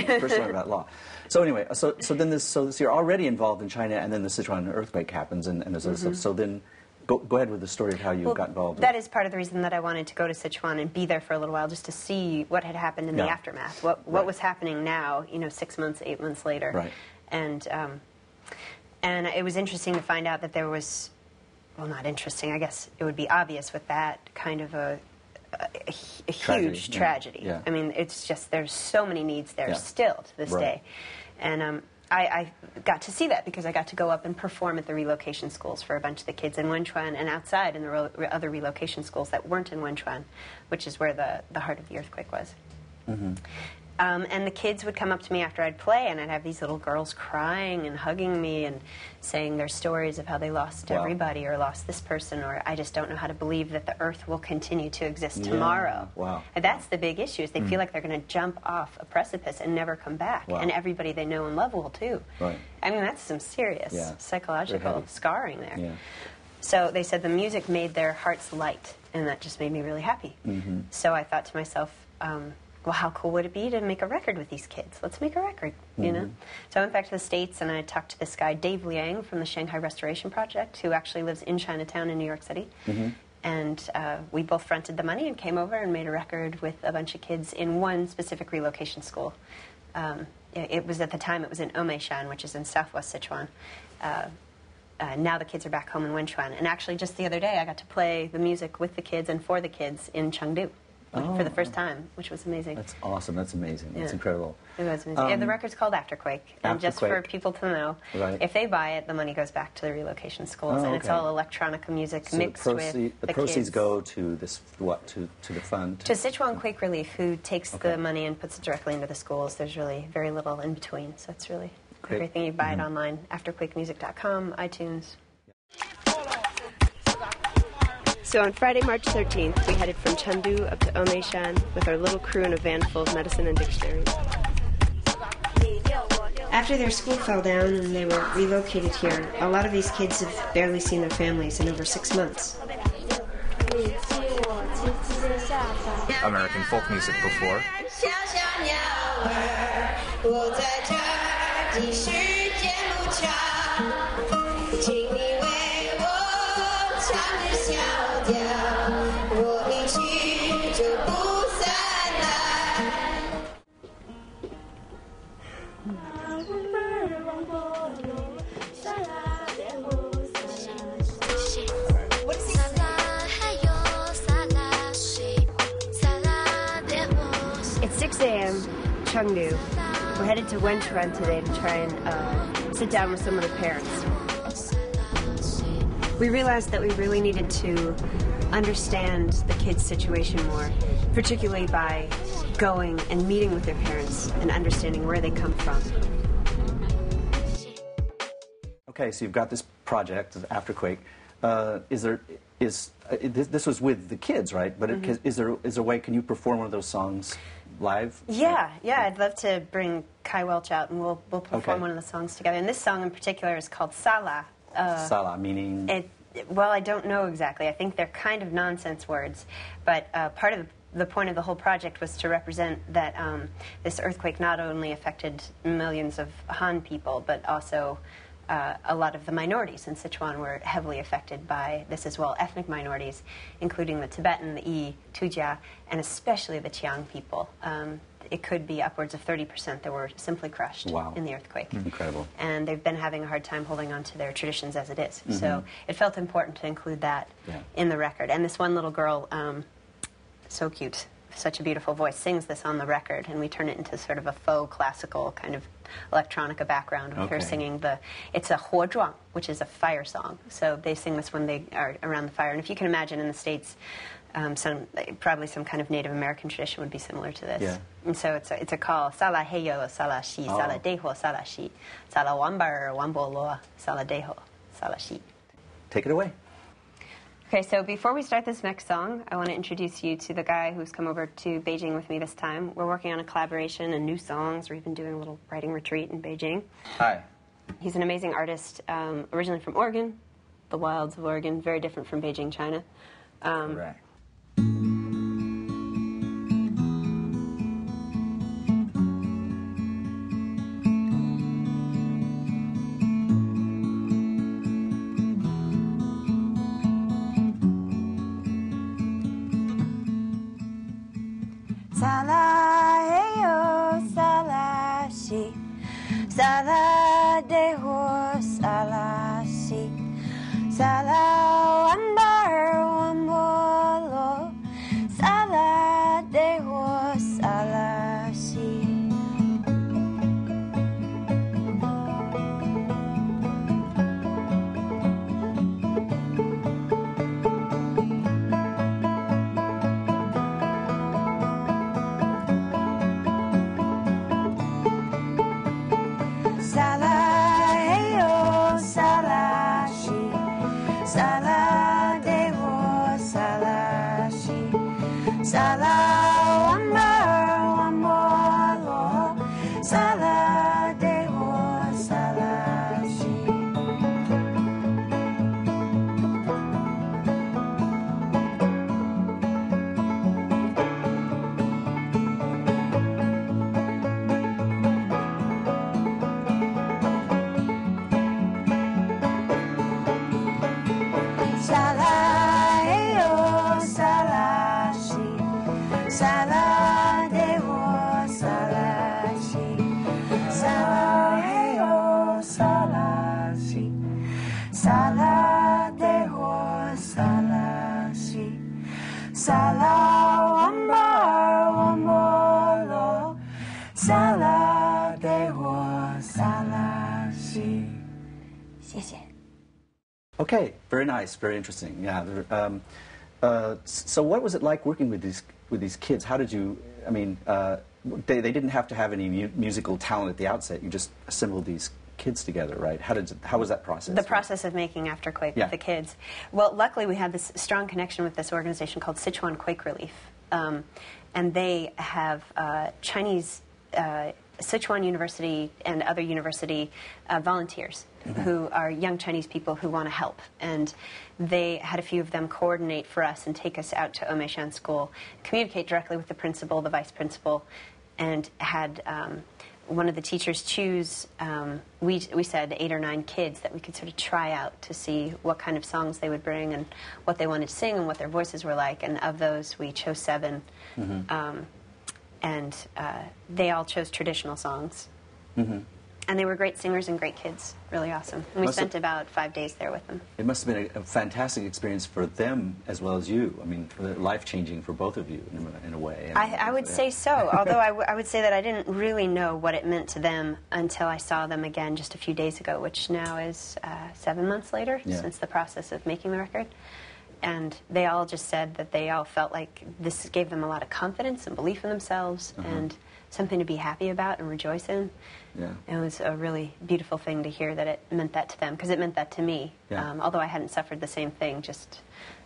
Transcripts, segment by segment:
first learned about law. So anyway, so you're already involved in China, and then the Sichuan earthquake happens, and there's other stuff. So then, go ahead with the story of how you got involved. That is part of the reason that I wanted to go to Sichuan and be there for a little while, just to see what had happened in the aftermath, what was happening now, 6 months, 8 months later. Right. And it was interesting to find out that there was, well, not interesting, I guess it would be obvious with that kind of a huge tragedy. Yeah. I mean, it's just, there's so many needs there still to this day. And I got to see that because I got to go up and perform at the relocation schools for a bunch of the kids in Wenchuan and outside in the other relocation schools that weren't in Wenchuan, which is where the heart of the earthquake was. Mm-hmm. And the kids would come up to me after I'd play, and I'd have these little girls crying and hugging me and saying their stories of how they lost everybody or lost this person, or I just don't know how to believe that the earth will continue to exist tomorrow. Wow. And that's the big issue, is they feel like they're going to jump off a precipice and never come back. And everybody they know and love will too. Right. I mean, that's some serious psychological scarring there. Yeah. So they said the music made their hearts light, and that just made me really happy. Mm-hmm. So I thought to myself, well, how cool would it be to make a record with these kids? Let's make a record, you know? So I went back to the States, and I talked to this guy, Dave Liang, from the Shanghai Restoration Project, who actually lives in Chinatown in New York City. Mm-hmm. And we both fronted the money and came over and made a record with a bunch of kids in one specific relocation school. It was, at the time, it was in Omeishan, which is in southwest Sichuan. Now the kids are back home in Wenchuan. And actually, just the other day, I got to play the music with the kids and for the kids in Chengdu. For the first time, which was amazing. That's awesome. That's amazing. That's incredible. It was amazing. The record's called After Quake. And just for people to know, if they buy it, the money goes back to the relocation schools. And it's all electronica music mixed with the proceeds kids. Go to this, to the fund? To Sichuan Quake Relief, who takes the money and puts it directly into the schools. There's really very little in between. So it's really everything. You buy it online, afterquakemusic.com, iTunes. So on Friday, March 13th, we headed from Chengdu up to Omeishan with our little crew in a van full of medicine and dictionaries. After their school fell down and they were relocated here, a lot of these kids have barely seen their families in over 6 months. American folk music before. It's 6 a.m., Chengdu. We're headed to Wenchuan today to try and sit down with some of the parents. We realized that we really needed to understand the kids' situation more, particularly by going and meeting with their parents and understanding where they come from. Okay, so you've got this project, After Quake. This was with the kids, right? But is there a way, can you perform one of those songs live? Yeah, I'd love to bring Kai Welch out, and we'll perform one of the songs together. And this song in particular is called Sala. Sala, meaning? Well, I don't know exactly. I think they're kind of nonsense words. But part of the point of the whole project was to represent that this earthquake not only affected millions of Han people, but also a lot of the minorities in Sichuan were heavily affected by this as well, ethnic minorities, including the Tibetan, the Yi, Tujia, and especially the Qiang people. It could be upwards of 30% that were simply crushed in the earthquake. Incredible. And they've been having a hard time holding on to their traditions as it is. So it felt important to include that in the record. And this one little girl, so cute, such a beautiful voice, sings this on the record, and we turn it into sort of a faux classical kind of electronica background with her singing it's a huozhuang, which is a fire song. So they sing this when they are around the fire. And if you can imagine in the States, probably some kind of Native American tradition would be similar to this. Yeah. And so it's a call, Sala heyo, Sala shi, Sala deho, Sala shi, Sala wambar, wambo loa, Sala deho, Sala shi. Take it away. Okay, so before we start this next song, I want to introduce you to the guy who's come over to Beijing with me this time. We're working on a collaboration and new songs. We're even doing a little writing retreat in Beijing. Hi. He's an amazing artist, originally from Oregon, the wilds of Oregon, very different from Beijing, China. Correct. Sala de ho, sala si, sala ambar wambolo, sala de ho, sala si. Okay, very nice, very interesting. Yeah. So, what was it like working with these kids? How did you? I mean, they didn't have to have any musical talent at the outset. You just assembled these kids together, right? How was that process? The process of making After Quake with the kids. Well, luckily we had this strong connection with this organization called Sichuan Quake Relief, and they have Chinese. Sichuan University and other university volunteers who are young Chinese people who want to help. And they had a few of them coordinate for us and take us out to Omeishan School, communicate directly with the principal, the vice principal, and had one of the teachers choose, we said 8 or 9 kids that we could sort of try out to see what kind of songs they would bring and what they wanted to sing and what their voices were like. And of those, we chose 7. And they all chose traditional songs. And they were great singers and great kids, really awesome. And we spent about 5 days there with them. It must have been a fantastic experience for them as well as you. I mean, life-changing for both of you in a way. I would say so, although I would say that I didn't really know what it meant to them until I saw them again just a few days ago, which now is 7 months later since the process of making the record. And they all just said that they all felt like this gave them a lot of confidence and belief in themselves and something to be happy about and rejoice in. Yeah. It was a really beautiful thing to hear that it meant that to them, because it meant that to me. Yeah. Although I hadn't suffered the same thing, just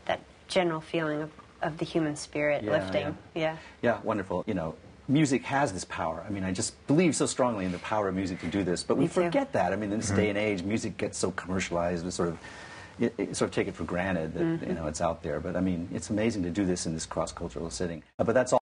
that general feeling of the human spirit lifting. Yeah, wonderful. You know, music has this power. I mean, I just believe so strongly in the power of music to do this. But we forget that. I mean, in this day and age, music gets so commercialized and sort of take it for granted that you know it's out there. But I mean, it's amazing to do this in this cross-cultural setting. But that's all.